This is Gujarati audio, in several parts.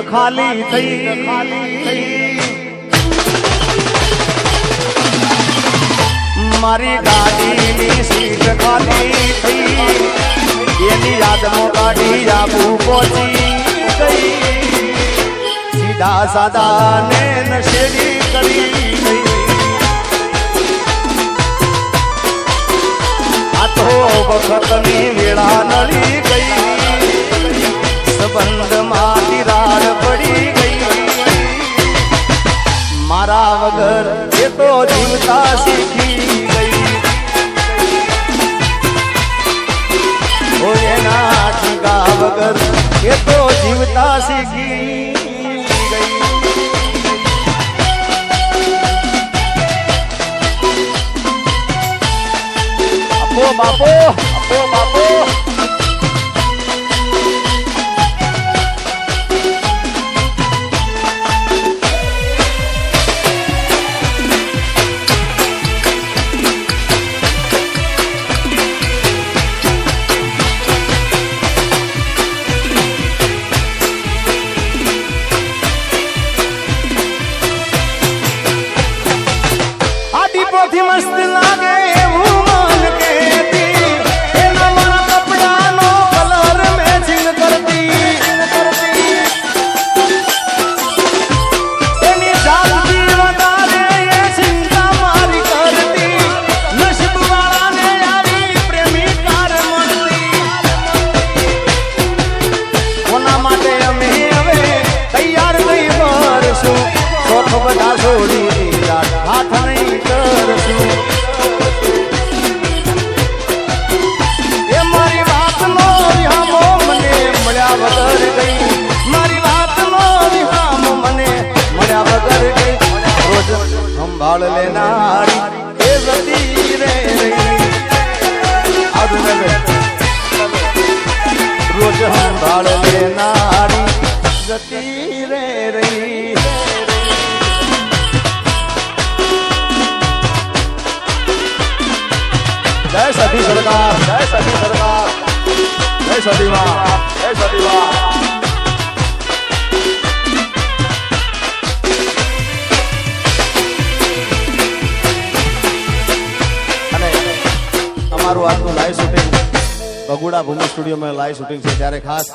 ખાલી થઈ મારી ગાડીની સીટ ખાલી થઈ એની યાદમાં કાઢી આબુ પહોંચી ગઈ સીધા સાદા ને નશેડી કરી ગઈ આ તો વખતની વેળા નડી ગઈ સંબંધમાં તિરાડ પડી ગઈ મારા વગર એ તો જીવતા શીખી ગઈ ઓ એના ઠીકા વગર એ તો જીવતા શીખી ગઈ આપો બાપો આપો બાપો મસ્ત લાગે એવું મન કેતી એના મારા કપડાનો કલર મેચિંગ કરતી એની જાતથી વધારે એ ચિંતા મારી કરતી નસીબ વાળાને આવી પ્રેમિકાર મળતી કોના માટે અમે હવે તૈયાર નહીં કરશું શોખ બધા છોડી હાથ નહીં કરશું એ મારી વાતનો વિહામો મને મળ્યા વગર ગઈ મારી વાતનો વિહામો મને મળ્યા વગર ગઈ રોજ સંભાળ લેનારી એ જતી રે રોજ સંભાળ લેનારી જતી રે રહી જય સતી સરકાર જય સતી સરકાર જય સતી માં જય સતી માં અને અમારું આજનું લાઈવ શૂટિંગ બગુડા ભૂમિ સ્ટુડિયોમાં લાઈવ શૂટિંગ છે ત્યારે ખાસ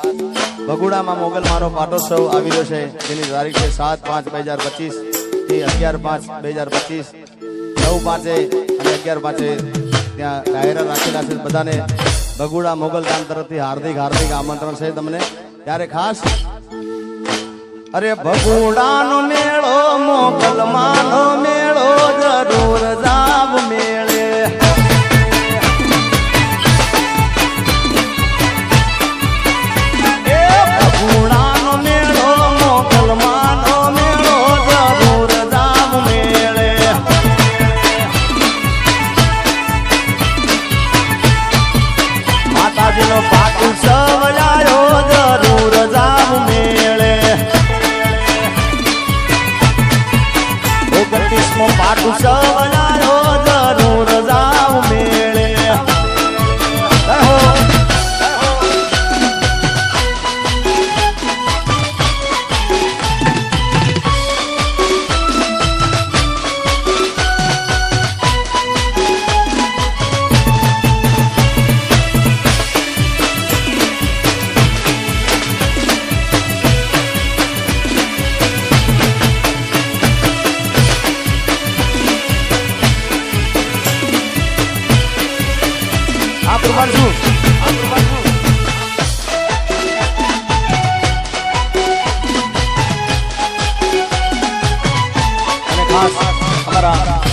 બગુડામાં મોગલમાનો પાટોત્સવ આવી રહ્યો છે જેની તારીખ છે 7/5/2025 થી 11/5/2025 9/5 અને 11/5 ત્યાં ડાયરા રાખેલા છે બધાને બગુડા મોગલધામ તરફથી હાર્દિક હાર્દિક આમંત્રણ છે તમને ત્યારે ખાસ અરે બગુડાનો મેળો મોગલમાનો મેળો જરૂર જાવ મેળે એ બગુડાનો મેળો મોગલમાનો મેળો જરૂર જાવ મેળે માતાજીનો પાટ સવલાયો જરૂર જાવ મેળે 29મો પાટ સવલાયો જરૂર જાવ મેળે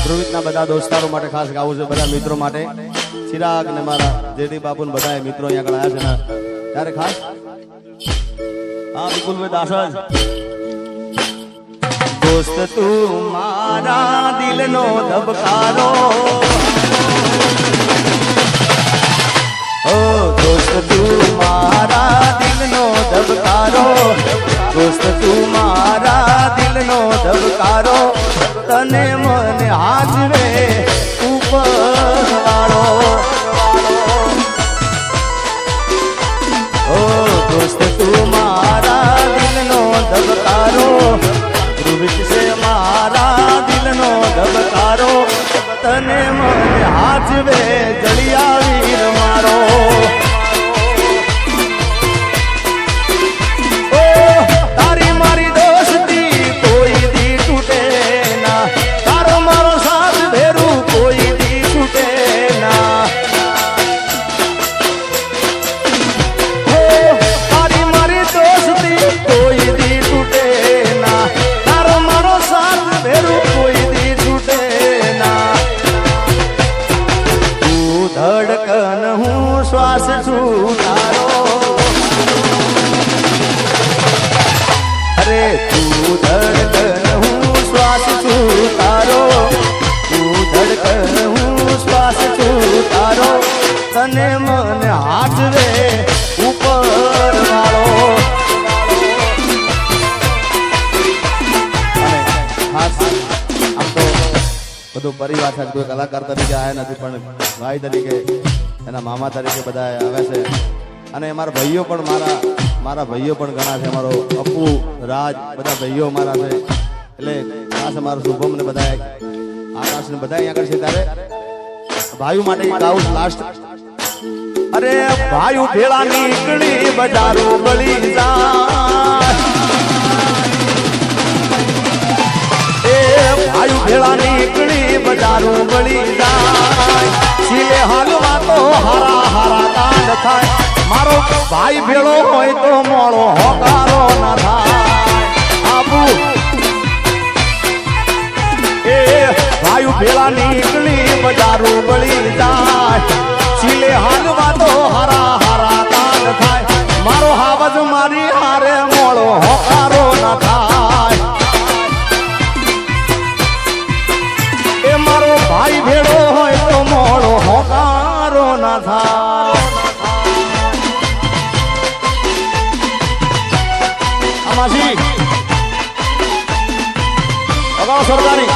ધ્રુવિતના બધા દોસ્તારો માટે ખાસ ગાવું છે બધા મિત્રો માટે ચિરાગ ને મારા જેડી બાપુ ને બધા મિત્રો અહીંયા આગળ આવ્યા છે ત્યારે ખાસ હા બિલકુલ ભાઈ દાસજ દોસ્ત તું મારા દિલનો ધબકારો ઓ દોસ્ત તું મારા દિલનો ધબકારો દોસ્ત તું મારા દિલનો ધબકારો તને મને હાજરે ઉપર વાળો ઓ દોસ્ત તું મારા દિલનો ધબકારો ધ્રુવિત છે મારા દિલનો ધબકારો તને મને હાચવે જળિયા વીર મારો ઓ તારી મારી દોસ્તી કોઈ દી તૂટે ના તારો મારો સાથ ભેરું કોઈ દી તૂટે ના તારી મારી દોસ્તી કોઈ દી તૂટે ના તારો મારો સાથ ભેરું કોઈ દી તૂટે ના તું ધડકન હું શ્વાસ છું તારો અરે તું ધડકન હું શ્વાસ છું તારો તું ધડકન હું શ્વાસ છું તારો તને મને હાચવે ઉપર વાળો અને ખાસ આમ તો બધું પરિવાર સાથે કોઈ કલાકાર તરીકે આવ્યા નથી પણ ભાઈ તરીકે એના મામા તરીકે બધા આવે છે અને અમારા ભાઈઓ પણ મારા ભાઈઓ પણ ઘણા છે અમારો અપ્પુ રાજ બધા ભાઈઓ મારા છે એટલે ખાસ અમારો શુભમ ને બધા આકાશ ને બધા અહીંયા આગળ છે ત્યારે ભાઈઓ માટે ગાઉં લાસ્ટ અરે ભાઈઓ ભેળા નીકળી બજારો ગળી જાય એ ભાઈઓ ભેળા નીકળી બજારો ગળી જાય સિલે હાલવા તો હારા હારા કાંડ થાય મારો ભાઈ ભેળો હોય તો મોળો હોકારો ના થાય આબુ એ ભાઈ ભેળા નીકળી બજારો ગળી જાય સિલે હાલવા તો હારા હારા કાંડ થાય મારો હાવજ મારી હારે મોળો હોકારો ના થાય એ મારો ભાઈ ભેળો હોય તો મોળો હોકારો ના થાય આમાજી અગાઉ સરદારી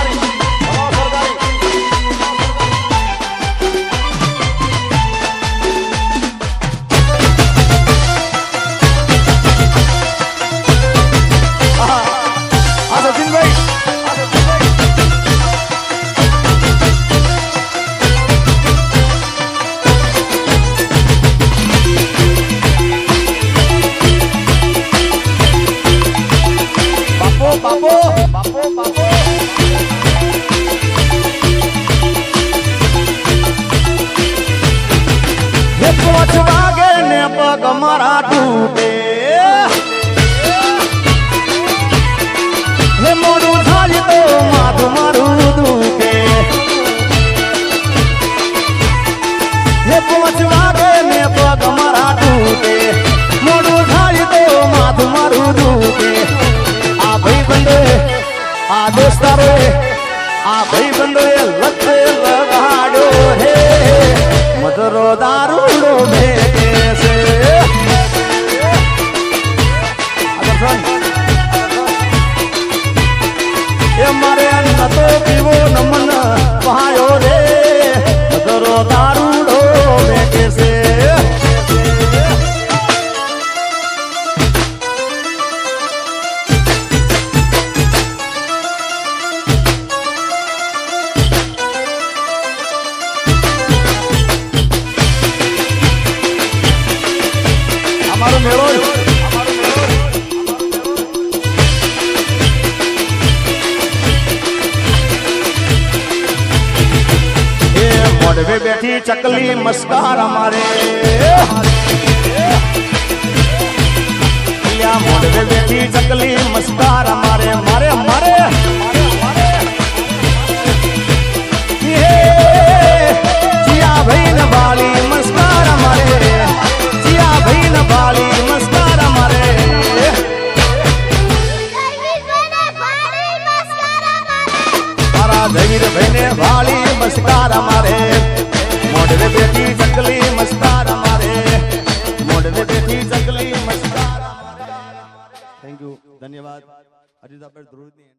મારા તૂટે હે મોડું થાય તો માથું મારું દુખે હે પાંચ વાગે ને પગ મારા તૂટે મોડું થાય તો માથું મારું દુખે આ ભાઈ બંધે આ દોસ્તારો આ ભાઈ બંધે લતે લગાડ્યો હે મધરો દારૂડો ભેગે છે એ મારે નતો પીવો નમન પાયો રે મધરો દારૂડો ભેગે છે અમારો મેળો મોડવે બેઠી ચકલી મસ્કાર અમારે મોડવે બેઠી ચકલી મસ્કાર અમારે મારે મારે જીયા ભાઈ ને બાળી મસ્કાર અમારે જીયા ભાઈ ને બાળી મસ્કાર અમારે તારા ધૈર ભાઈ ને બાળી મસ્કાર અમારે મોડવે બેઠી ચકલી મસ્કાર અમારે મોડવે બેઠી ચકલી મસ્કાર અમારે થેન્ક યુ ધન્યવાદ અજીત આપણે ધ્રુવની